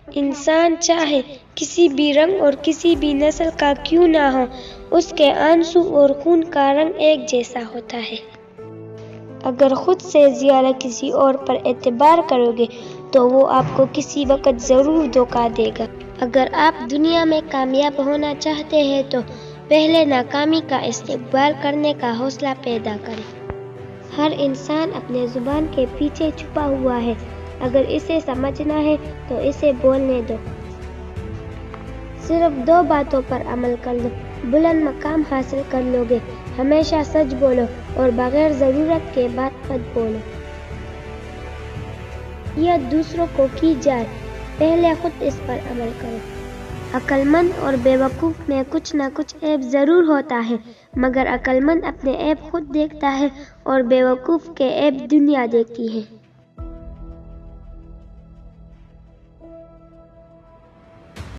انسان چاہے کسی بھی رنگ اور کسی بھی نسل کا کیوں نہ ہو، اس کے آنسو اور خون کا رنگ ایک جیسا ہوتا ہے۔ اگر خود سے زیادہ کسی اور پر اعتبار کرو گے تو وہ آپ کو کسی وقت ضرور دھوکہ دے گا۔ اگر آپ دنیا میں کامیاب ہونا چاہتے ہیں تو پہلے ناکامی کا استقبال کرنے کا حوصلہ پیدا کریں۔ ہر انسان اپنے زبان کے پیچھے چھپا ہوا ہے، اگر اسے سمجھنا ہے تو اسے بولنے دو۔ صرف 2 باتوں پر عمل کر لو، بلند مقام حاصل کر لو گے۔ ہمیشہ سچ بولو اور بغیر ضرورت کے بات مت بولو۔ یہ دوسروں کو کی جائے، پہلے خود اس پر عمل کرو۔ عقل مند اور بے وقوف میں کچھ نہ کچھ عیب ضرور ہوتا ہے، مگر عقل مند اپنے عیب خود دیکھتا ہے اور بے وقوف کے عیب دنیا دیکھتی ہے۔